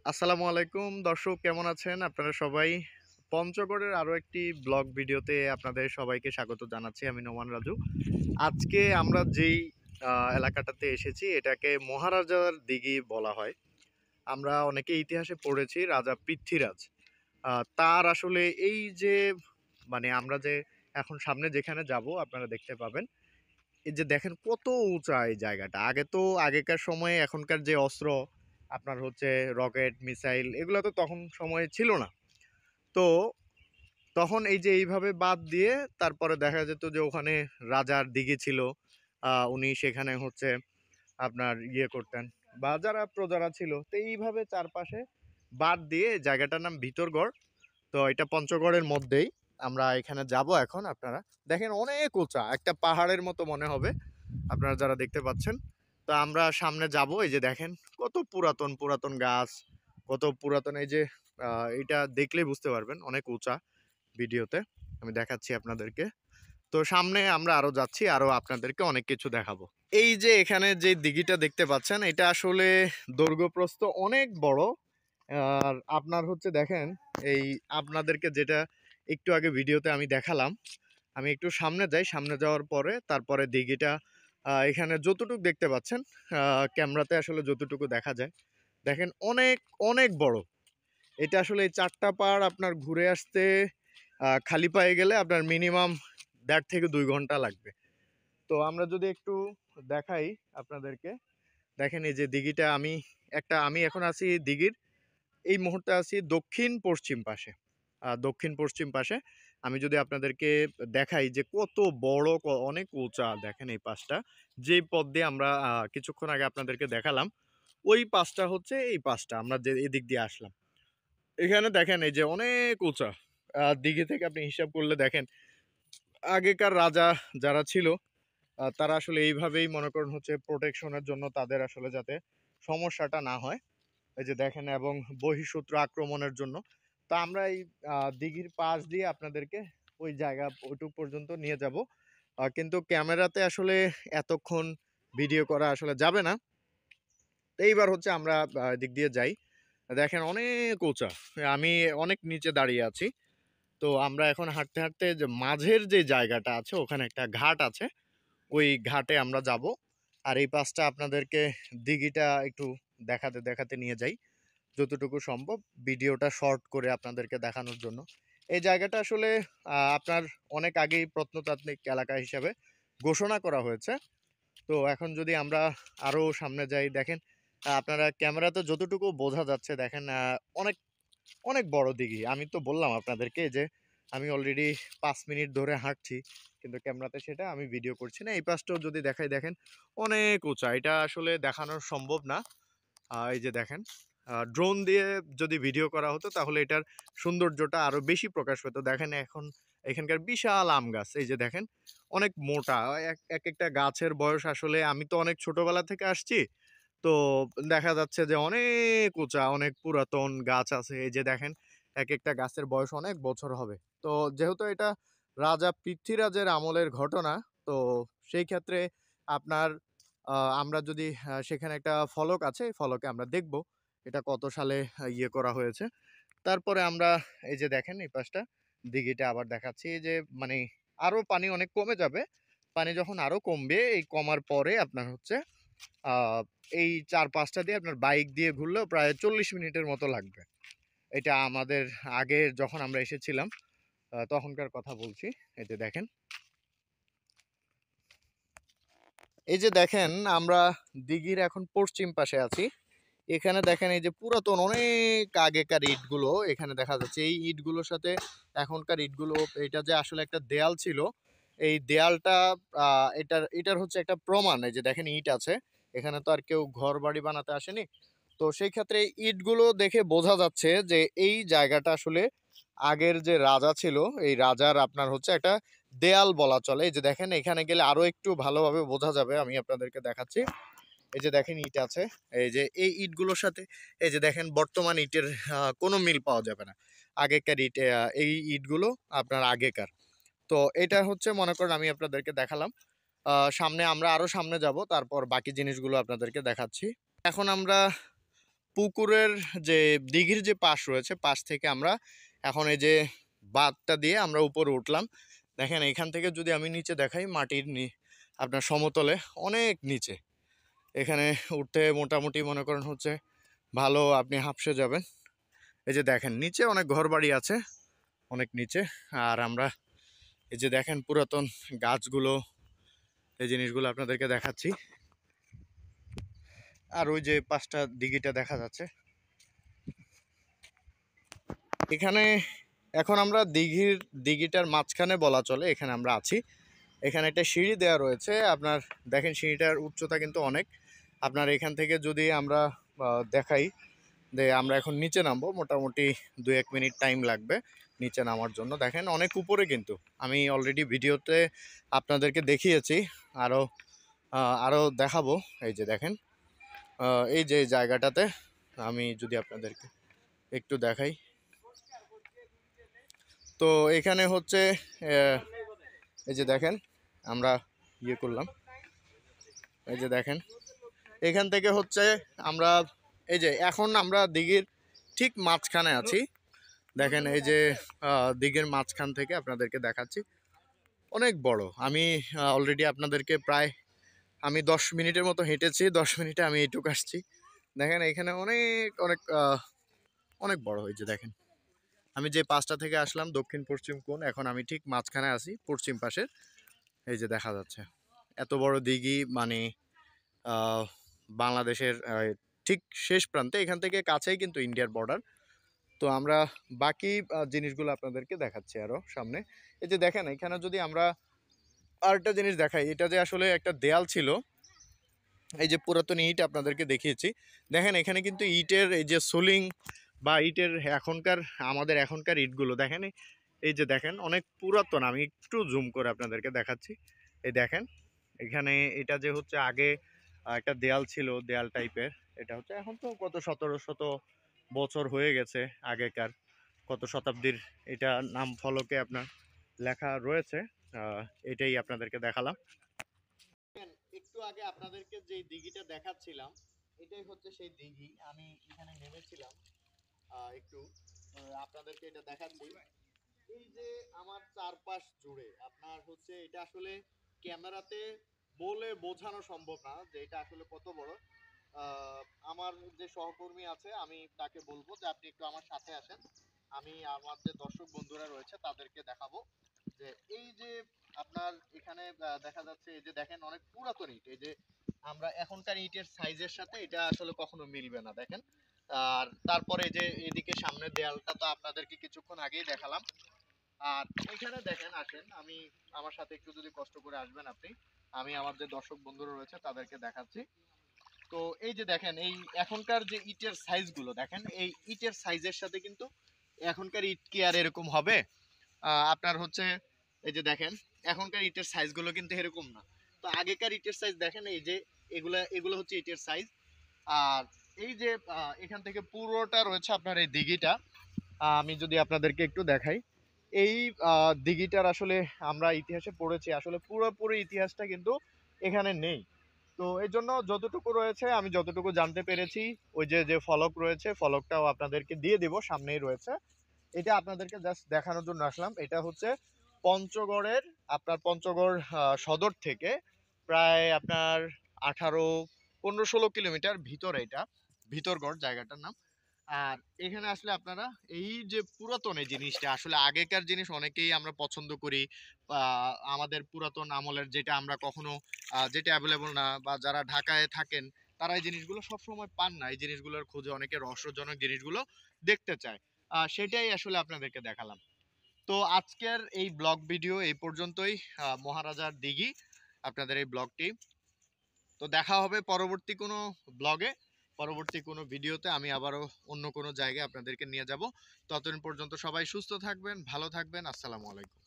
আসসালামু আলাইকুম দর্শক, কেমন আছেন আপনারা সবাই? পঞ্চগড়ের আরো একটি ব্লগ ভিডিওতে আপনাদের সবাইকে স্বাগত জানাচ্ছি। আমি নোমান রাজু। আজকে আমরা যেই এলাকাটাতে এসেছি এটাকে মহারাজার দিঘি বলা হয়। আমরা অনেকে ইতিহাসে পড়েছি রাজা পৃথ্বীরাজ তার আসলে এই যে আমরা যে এখন সামনে যেখানে যাব আপনারা দেখতে পাবেন। এই যে দেখেন কত উঁচা এই জায়গাটা। আগে তো আগেকার সময়ে এখনকার যে অস্ত্র আপনার হচ্ছে রকেট, মিসাইল এগুলো তো তখন সময়ে ছিল না। তো তখন এই যে এইভাবে বাঁধ দিয়ে তারপরে দেখা যেত যে ওখানে রাজার দিঘি ছিল। উনি সেখানে হচ্ছে আপনার করতেন বা যারা প্রজারা ছিল। তো এইভাবে চারপাশে বাঁধ দিয়ে জায়গাটার নাম ভিতরগড়। তো এটা পঞ্চগড়ের মধ্যেই। আমরা এখানে যাব এখন। আপনারা দেখেন অনেক উঁচা একটা পাহাড়ের মতো মনে হবে আপনারা যারা দেখতে পাচ্ছেন। তো আমরা সামনে যাব। এই যে দেখেন কত পুরাতন পুরাতন গাছ, কত পুরাতন এই যে এটা দেখলেই বুঝতে পারবেন অনেক উঁচা। ভিডিওতে আমি দেখাচ্ছি আপনাদেরকে। তো সামনে আমরা আরো যাচ্ছি, আরো আপনাদেরকে অনেক কিছু দেখাবো। এই যে এখানে যে দিঘিটা দেখতে পাচ্ছেন এটা আসলে দৈর্ঘ্যপ্রস্থ অনেক বড়। আর আপনার হচ্ছে দেখেন এই আপনাদেরকে যেটা একটু আগে ভিডিওতে আমি দেখালাম, আমি একটু সামনে যাই। সামনে যাওয়ার পরে তারপরে দিঘিটা এখানে যতটুকু দেখতে পাচ্ছেন ক্যামেরাতে আসলে যতটুকু দেখা যায় দেখেন অনেক অনেক বড়। এটা আসলে এই চারটা পাড় আপনার ঘুরে আসতে খালি পায়ে গেলে আপনার মিনিমাম ১.৫ থেকে ২ ঘন্টা লাগবে। তো আমরা যদি একটু দেখাই আপনাদেরকে, দেখেন এই যে দিঘিটা আমি এখন আছি দিঘির এই মুহূর্তে আছি দক্ষিণ পশ্চিম পাশে। দক্ষিণ পশ্চিম পাশে আমি যদি আপনাদেরকে দেখাই যে কত বড় অনেক উঁচা দেখেন এই পাশটা। যেই পথ দিয়ে আমরা কিছুক্ষণ আগে আপনাদেরকে দেখালাম, ওই পাশটা হচ্ছে এই পাশটা আমরা যে এদিক দিয়ে আসলাম। এখানে দেখেন এই যে অনেক উঁচা। দিঘি থেকে আপনি হিসাব করলে দেখেন আগেকার রাজা যারা ছিল তারা আসলে এইভাবেই মনে করেন হচ্ছে প্রোটেকশনের জন্য তাদের আসলে যাতে সমস্যাটা না হয়। এই যে দেখেন এবং বহিঃশত্রু আক্রমণের জন্য। তো আমরা এই দিঘির পাশ দিয়ে আপনাদেরকে ওই জায়গা ওইটুক পর্যন্ত নিয়ে যাব। কিন্তু ক্যামেরাতে আসলে এতক্ষণ ভিডিও করা আসলে যাবে না। তো এইবার হচ্ছে আমরা এদিক দিয়ে যাই। দেখেন অনেক উঁচা। আমি অনেক নিচে দাঁড়িয়ে আছি। তো আমরা এখন হাঁটতে হাঁটতে যে মাঝের যে জায়গাটা আছে ওখানে একটা ঘাট আছে। ওই ঘাটে আমরা যাব। আর এই পাশটা আপনাদেরকে দিঘিটা একটু দেখাতে দেখাতে নিয়ে যাই যতটুকু সম্ভব, ভিডিওটা শর্ট করে আপনাদেরকে দেখানোর জন্য। এই জায়গাটা আসলে আপনার অনেক আগেই প্রত্নতাত্ত্বিক এলাকা হিসাবে ঘোষণা করা হয়েছে। তো এখন যদি আমরা আরও সামনে যাই দেখেন আপনারা ক্যামেরাতে যতটুকু বোঝা যাচ্ছে দেখেন অনেক অনেক বড় দিঘি। আমি তো বললাম আপনাদেরকে যে আমি অলরেডি ৫ মিনিট ধরে হাঁটছি। কিন্তু ক্যামেরাতে সেটা আমি ভিডিও করছি না। এই পাশটাও যদি দেখাই দেখেন অনেক উঁচা। এটা আসলে দেখানো সম্ভব না। এই যে দেখেন ড্রোন দিয়ে যদি ভিডিও করা হতো তাহলে এটার সৌন্দর্যটা আরো বেশি প্রকাশ পেত। দেখেন এখন এখানকার বিশাল আম গাছ এই যে দেখেন অনেক মোটা। এক একটা গাছের বয়স আসলে আমি তো অনেক ছোটবেলা থেকে আসছি। তো দেখা যাচ্ছে যে অনেক উঁচা, অনেক পুরাতন গাছ আছে। এই যে দেখেন একেকটা গাছের বয়স অনেক বছর হবে। তো যেহেতু এটা রাজা পৃথ্বীরাজের আমলের ঘটনা, তো সেই ক্ষেত্রে আপনার আমরা যদি সেখানে একটা ফলক আছে, এই ফলকে আমরা দেখব এটা কত সালে করা হয়েছে। তারপরে আমরা এই যে দেখেন এই পাশটা দিঘিটা আবার দেখাচ্ছি যে মানে আরো পানি অনেক কমে যাবে। পানি যখন আরো কমবে, এই কমার পরে আপনার হচ্ছে আ এই ৪-৫ টা দিয়ে আপনার বাইক দিয়ে ঘুরলেও প্রায় ৪০ মিনিটের মতো লাগবে। এটা আমাদের আগে যখন আমরা এসেছিলাম তখনকার কথা বলছি। এই যে দেখেন। এই যে দেখেন আমরা দিঘির এখন পশ্চিম পাশে আছি। এখানে দেখেন এই যে পুরাতন অনেক আগেকার ইটগুলো এখানে দেখা যাচ্ছে। এই ইটগুলোর সাথে এখনকার ইটগুলো, এটা যে আসলে একটা দেয়াল ছিল, এই দেয়ালটা এটার হচ্ছে একটা প্রমাণ। এই যে দেখেন ইট আছে। এখানে তো আর কেউ ঘর বাড়ি বানাতে আসেনি। তো সেই ক্ষেত্রে ইটগুলো দেখে বোঝা যাচ্ছে যে এই জায়গাটা আসলে আগের যে রাজা ছিল এই রাজার আপনার হচ্ছে একটা দেয়াল বলা চলে। এই যে দেখেন এখানে গেলে আরো একটু ভালোভাবে বোঝা যাবে, আমি আপনাদেরকে দেখাচ্ছি। এই যে দেখেন ইট আছে। এই যে এই ইটগুলোর সাথে এই যে দেখেন বর্তমান ইটের কোনো মিল পাওয়া যাবে না। আগেকার ইট, এই ইটগুলো আপনার আগেকার। তো এটা হচ্ছে মনে করেন আমি আপনাদেরকে দেখালাম। সামনে আমরা আরো সামনে যাব, তারপর বাকি জিনিসগুলো আপনাদেরকে দেখাচ্ছি। এখন আমরা পুকুরের যে দিঘির যে পাশ রয়েছে, পাশ থেকে আমরা এখন এই যে বাঁধটা দিয়ে আমরা উপরে উঠলাম। দেখেন এখান থেকে যদি আমি নিচে দেখাই, মাটির আপনার সমতলে অনেক নিচে, এখানে উঠতে মোটামুটি মনে করেন হচ্ছে ভালো আপনি হাঁপসে যাবেন। এই যে দেখেন নিচে অনেক ঘরবাড়ি আছে, অনেক নিচে। আর আমরা এই যে দেখেন পুরাতন গাছগুলো, এই জিনিসগুলো আপনাদেরকে দেখাচ্ছি। আর ওই যে পাঁচটা দিঘিটা দেখা যাচ্ছে এখানে। এখন আমরা দিঘিটার মাঝখানে বলা চলে, এখানে আমরা আছি। এখানে একটা সিঁড়ি দেওয়া রয়েছে, আপনার দেখেন সিঁড়িটার উচ্চতা কিন্তু অনেক। আপনার এখান থেকে যদি আমরা দেখাই যে আমরা এখন নিচে নামবো, মোটামুটি 2-1 মিনিট টাইম লাগবে নিচে নামার জন্য। দেখেন অনেক উপরে, কিন্তু আমি অলরেডি ভিডিওতে আপনাদেরকে দেখিয়েছি, আরও আরও দেখাবো। এই যে দেখেন এই যে জায়গাটাতে আমি যদি আপনাদেরকে একটু দেখাই, তো এখানে হচ্ছে এই যে দেখেন আমরা ইয়ে করলাম, এই যে দেখেন এখান থেকে হচ্ছে আমরা এই যে এখন আমরা দিঘির ঠিক মাঝখানে আছি। দেখেন এই যে দিঘির মাঝখান থেকে আপনাদেরকে দেখাচ্ছি, অনেক বড়। আমি অলরেডি আপনাদেরকে প্রায় আমি 10 মিনিটের মতো হেঁটেছি, 10 মিনিটে আমি এইটুকু আসছি। দেখেন এখানে অনেক অনেক অনেক বড়। এই যে দেখেন আমি যে পাশটা থেকে আসলাম দক্ষিণ পশ্চিম কোণ, এখন আমি ঠিক মাঝখানে আছি পশ্চিম পাশের। এই যে দেখা যাচ্ছে এত বড় দিঘি, মানে বাংলাদেশের ঠিক শেষ প্রান্তে, এখান থেকে কাছেই কিন্তু ইন্ডিয়ার বর্ডার। তো আমরা বাকি জিনিসগুলো আপনাদেরকে দেখাচ্ছি আরও সামনে। এই যে দেখেন এখানে যদি আমরা আরেকটা জিনিস দেখাই, এটা যে আসলে একটা দেয়াল ছিল, এই যে পুরাতন ইট আপনাদেরকে দেখিয়েছি। দেখেন এখানে কিন্তু ইটের এই যে সোলিং বা ইটের এখনকার আমাদের এখনকার ইটগুলো দেখেন, এই যে দেখেন অনেক পুরাতন। আমি একটু জুম করে আপনাদেরকে দেখাচ্ছি। এই দেখেন এখানে এটা যে হচ্ছে আগে একটা দেয়াল ছিল, দেয়াল টাইপের। এটা হচ্ছে এখন তো কত 1700 বছর হয়ে গেছে আগেকার, কত শতাব্দীর এটা নাম ফলকে আপনার লেখা রয়েছে। এটাই আপনাদেরকে দেখালাম। একটু আগে আপনাদেরকে যে দিঘিটা দেখাচ্ছিলাম, এটাই হচ্ছে সেই দিঘি। আমি এখানে নেমেছিলাম একটু আপনাদেরকে এটা দেখাচ্ছি। এই যে আমার চারপাশ জুড়ে আপনার হচ্ছে এটা আসলে ক্যামেরাতে বলে বোঝানো সম্ভব না যে এটা আসলে কত বড়। আমার যে সহকর্মী আছে আমি তাকে বলবো যে আপনি একটু আমার সাথে আসেন, আমি আমার যে দর্শক বন্ধুরা রয়েছে তাদেরকে দেখাবো যে এই যে আপনার এখানে দেখা যাচ্ছে এই যে দেখেন অনেক পুরাতন ইট। এই যে আমরা এখনকার ইটের সাইজের সাথে এটা আসলে কখনো মিলবে না। দেখেন আর তারপরে যে এদিকে সামনের দেয়ালটা তো আপনাদেরকে কিছুক্ষণ আগেই দেখালাম। আর এখানে দেখেন আসেন, আমি আমার সাথে একটু যদি কষ্ট করে আসবেন আপনি, আমি আমার যে দর্শক বন্ধুরা রয়েছে তাদেরকে দেখাচ্ছি। তো এই যে দেখেন এই এখনকার যে ইটের সাইজগুলো দেখেন, এই ইটের সাইজের সাথে কিন্তু এখনকার ইট কি আর এরকম হবে? আপনার হচ্ছে এই যে দেখেন এখনকার ইটের সাইজগুলো কিন্তু এরকম না। তো আগেকার ইটের সাইজ দেখেন, এই যে এগুলা এগুলো হচ্ছে ইটের সাইজ। আর এই যে এখান থেকে পুরোটা রয়েছে আপনার এই দিঘিটা, আমি যদি আপনাদেরকে একটু দেখাই, এই দিঘিটার আসলে আমরা ইতিহাসে পড়েছি, আসলে পুরোপুরি ইতিহাসটা কিন্তু এখানে নেই। তো এই জন্য যতটুকু রয়েছে আমি যতটুকু জানতে পেরেছি, ওই যে যে ফলক রয়েছে ফলকটাও আপনাদেরকে দিয়ে দিব, সামনেই রয়েছে। এটা আপনাদেরকে জাস্ট দেখানোর জন্য আসলাম। এটা হচ্ছে পঞ্চগড়ের, আপনার পঞ্চগড় সদর থেকে প্রায় আপনার 15-16 কিলোমিটার ভিতরে, এটা ভিতরগড় জায়গাটার নাম। আর এখানে আসলে আপনারা এই যে পুরাতন এই জিনিসটা, আসলে আগেকার জিনিস অনেকেই আমরা পছন্দ করি, আমাদের পুরাতন আমলের যেটা আমরা কখনো যেটা অ্যাভেলেবল না, বা যারা ঢাকায় থাকেন তারা এই জিনিসগুলো সবসময় পান না। এই জিনিসগুলোর খোঁজে অনেকে রহস্যজনক জিনিসগুলো দেখতে চায়, সেটাই আসলে আপনাদেরকে দেখালাম। তো আজকের এই ব্লগ ভিডিও এই পর্যন্তই, মহারাজার দিঘি আপনাদের এই ব্লগটি। তো দেখা হবে পরবর্তী কোনো ব্লগে, পরবর্তী কোনো ভিডিওতে আমি আবারও অন্য কোনো জায়গায় আপনাদেরকে নিয়ে যাব। ততদিন পর্যন্ত সবাই সুস্থ থাকবেন, ভালো থাকবেন। আসসালামু আলাইকুম।